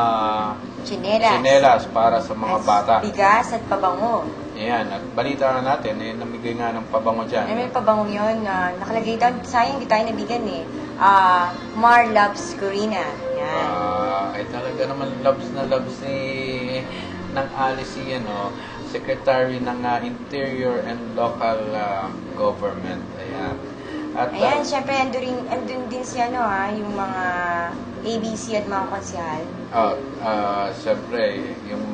tsinelas para sa mga bata. Bigas at pabango. Ayan, at balita na natin, namigay nga ng pabango dyan. May pabango yun, nakalagay doon, sayang hindi tayo nabigyan Mar loves Corina. Yan. Ay talaga naman loves ng Alice Secretary ng Interior and Local Government. Ayan. At, Ayan, syempre, andun din si yung mga ABC at mga konsihal. Syempre, yung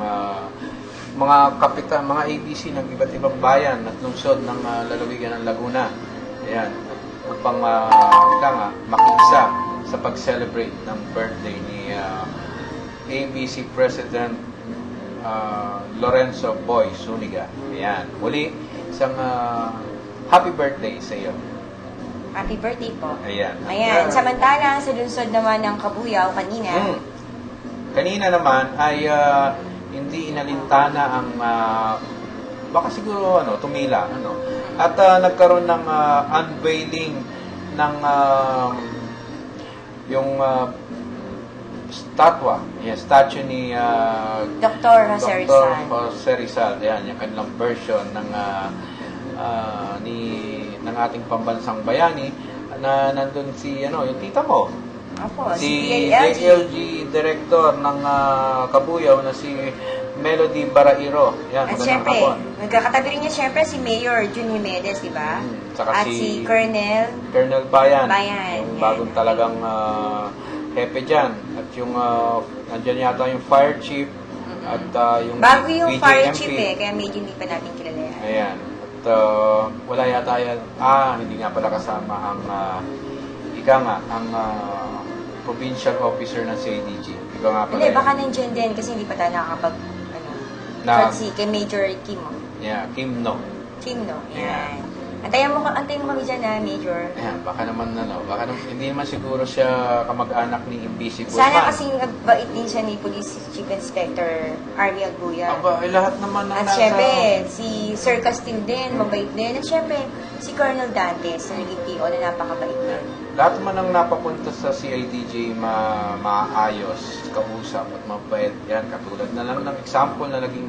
mga kapitan, mga ABC ng iba't ibang bayan at lungsod ng lalawigan ng Laguna. Ayan, upang makiisa sa pag-celebrate ng birthday ni ABC President Lorenzo Boy Zuniga. Ayan, muli, isang happy birthday sa iyo. Happy birthday po. Ayan. Ayan. Samantala, sa lungsod naman ng Kabuyaw kanina. Kanina naman ay hindi inalintana ang baka siguro tumila at nagkaroon ng unveiling ng yung statue ni Dr. Jose Rizal. Dr. Jose Rizal. Yan, yung kanilang version ng ng ating pambansang bayani na nandun si yung tita mo. Opo, Si DLG. DLG Director ng Kabuyaw na si Melody Barairo. Yan, At magandang syempre, hapon. magkakatabi rin niya syempre si Mayor Jun Jimenez, di ba? Tsaka At si Colonel Colonel Bayan. yan. Yung bagong talagang hepe dyan. At yung nandyan yata yung Fire Chief at yung Bago yung BJMP. Fire Chief kaya medyo hindi pa natin kilala yan. Ayan. At wala yata yan. Hindi nga pala kasama ang ang provincial officer ng CIDG. Iba nga pala. Hindi, yan. baka nandiyan din kasi hindi pa tayo nakakapag, si kay Major Kim. Yeah, Kim No. Kim, no? Yeah. Yan. Antayin mo kami dyan, Major. Ayan, baka naman hindi naman siguro siya kamag-anak ni Imbisi Guzman. Sana kasing nagbait din siya ni Police Chief Inspector Army Aguya. Aba, lahat naman ng At syempre, si Sir Castil din, mabait din. At syempre, si Colonel Dantes, na naging PO na napakabait din. Lahat naman ang napapunta sa CIDJ maayos, kausap at mabait. Yan, katulad na lang ng example na naging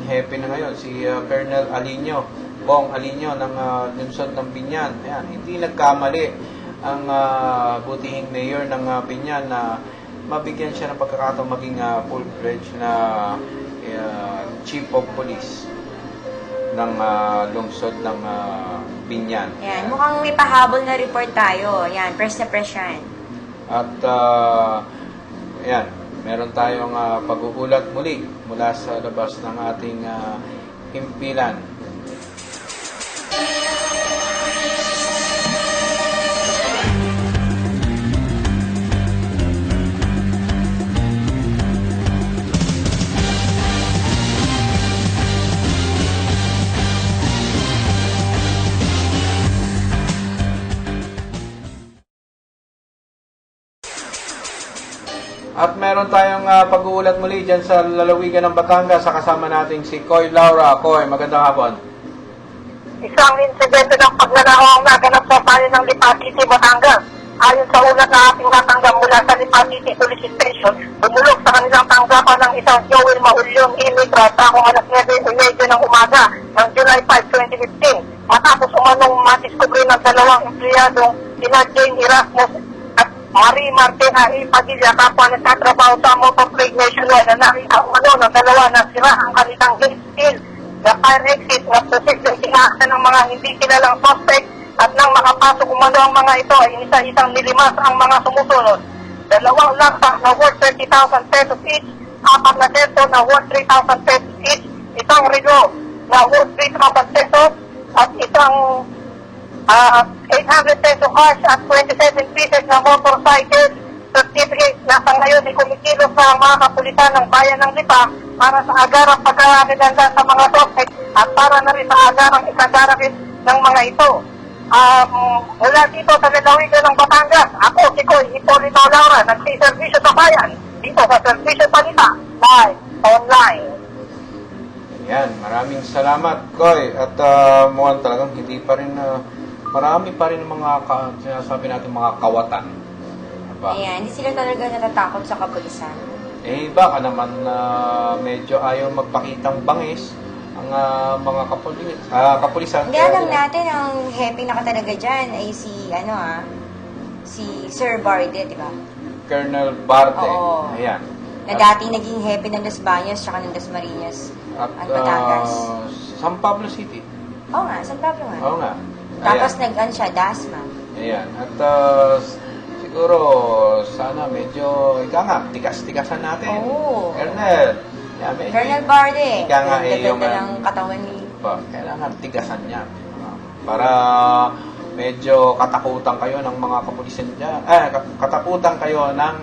happy na ngayon, si Colonel Bong Alinio ng lungsod ng Binyan. Ayan, hindi nagkamali ang butihing mayor ng Binyan na mabigyan siya ng pagkakataon maging full-fledged na chief of police ng lungsod ng Binyan. Yan, mukhang may pahabol na report tayo. Yan, press na press yan. At ayan, meron tayong pag-uulat muli mula sa labas ng ating himpilan. At meron tayong pag-uulat muli dyan sa lalawigan ng Batangas sa kasama nating si Koy Laura. Koy, magandang hapon. Isang insidente ng pagnanakaw ang naganap sa panin ng Lipa City, Batangas. Ayon sa ulat na ating natanggap mula sa Lipa City Police Station, bumulog sa kanilang tanggapan ng isang Joel Maulyong immigrant akong alas 9:30 ng umaga ng July 5, 2015. matapos umanong madiskubre ng dalawang empleyadong sina Jane Erasmus at Marie Martina E. Padilla, kapwa nagtatrabaho sa Motor Trade Nationwide, na nakita umano ng dalawa na sira ang kanilang gate steel na fire exit na posibleng tinaasan ng mga hindi kilalang suspect, at nang makapasok umano ang mga ito ay isa-isang nilimas ang mga sumusunod. Dalawang lakpak na worth 30,000 pesos each, apat na cellphone na worth 3,000 pesos each, isang relo na worth 3,000 pesos, at isang 800 peso cash at 27 pieces na motorcycle certificate na sa ngayon ay kumikilos na ang mga kapulisan ng bayan ng Lipa para sa agarang pagkakaganda sa mga suspect at para na rin sa agarang ikadarakit ng mga ito. Mula dito sa lalawigan ng Batangas, ako si Koy Hipolito Laura, nagsiservisyo sa bayan dito sa Servisyo Balita live online. Yan, maraming salamat, Koy. At mukhang talagang hindi pa rin, marami pa rin mga, sinasabi natin, mga kawatan. Diba? Ayan, hindi sila talaga natatakot sa kapulisan. Eh, baka naman medyo ayaw magpakitang bangis ang mga kapulisan. Hindi, alam natin, ang happy na katalaga dyan ay si, si Sir Barde, di ba? Colonel Barde. Oo. Ayan. Na dati naging happy ng Las Bañas tsaka ng Dasmariñas At at Batangas. San Pablo City. Oo nga, San Pablo nga. Oo nga. Tapos nag-an siya, Dasma. Ayan. At siguro, sana medyo, ika nga, tikas-tikasan natin. Oo. Colonel. Yeah, medyo, Colonel Barde. Ika nga yung, ganda ng katawan ni... kailangan tigasan niya. Para medyo katakutan kayo ng mga kapulisan dyan. Katakutan kayo ng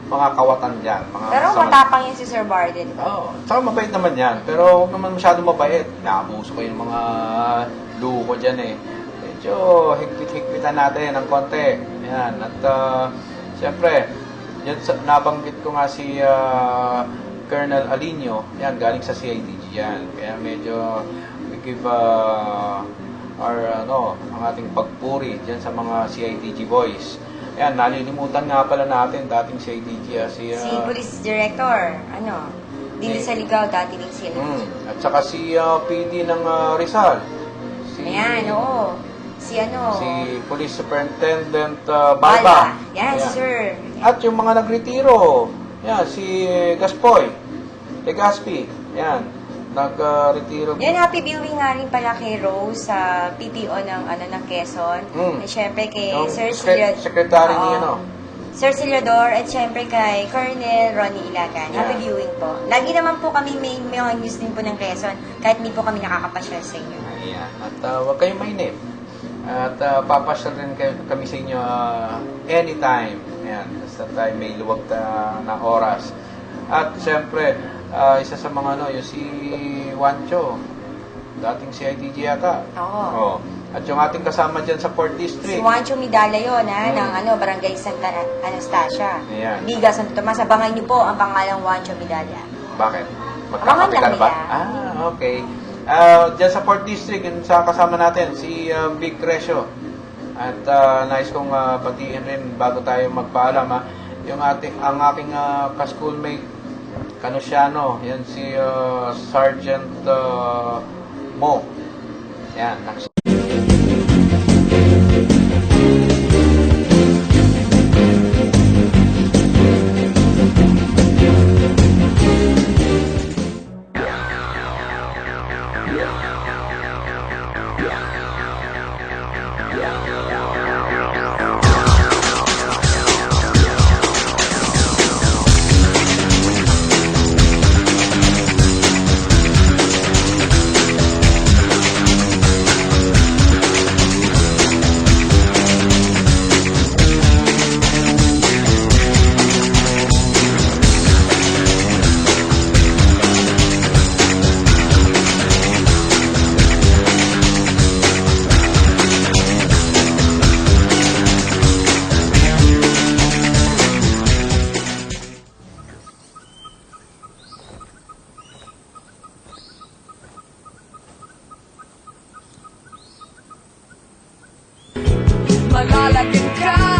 mga kawatan dyan. Mga Pero kasama- matapang yun si Sir Barde, di ba? Oo. Tsaka mabait naman yan. Pero huwag naman masyado mabait. Naabuso kayo ng mga luko dyan eh. Medyo higpit-higpitan natin ng konti. Yan. At siyempre, yan, nabanggit ko nga si Colonel Alinio. Yan, galing sa CIDG yan. Kaya medyo we give ang ating pagpuri dyan sa mga CIDG boys. Yan, nalilimutan nga pala natin dating CIDG si Police Director, Dili sa Ligaw, dati din sila. At saka si PD ng Rizal. Ayan, oo. Si Police Superintendent Balba. Yan, si Sir. At yung mga nagretiro. Yan, si Gaspoy. Legaspi. Yan, nagretiro. Yan, happy viewing nga rin pala kay Rose sa PPO ng Quezon. At syempre kay Yung Sir Secretary ni Sir Siliador, at syempre kay Colonel Ronnie Ilagan. Happy viewing po. Lagi naman po kami may mga news din po ng Quezon, kahit hindi po kami nakakapasyal sa inyo. Ayan. At huwag kayong mainip. At papasyal rin kami sa inyo anytime. Ayan. Basta tayo may luwag na oras. At syempre, isa sa mga yung si Juancho, dating CIDG yata. Oo. At yung ating kasama dyan sa 4th Si District. Juancho Midala yun, ng Barangay Santa Anastasia. Ayan. Biga Santo Tomas. Abangan niyo po ang pangalang Juancho Midala. Bakit? Abangan lang Magkakapital ba? nila. Okay. Dyan sa 4th District, yung sa kasama natin, si Big Crescio. At nais kong batiin rin bago tayo magpaalam, ang aking ka-schoolmate, Canusiano, yan si Sergeant Mo. Yan. Malalagyan ka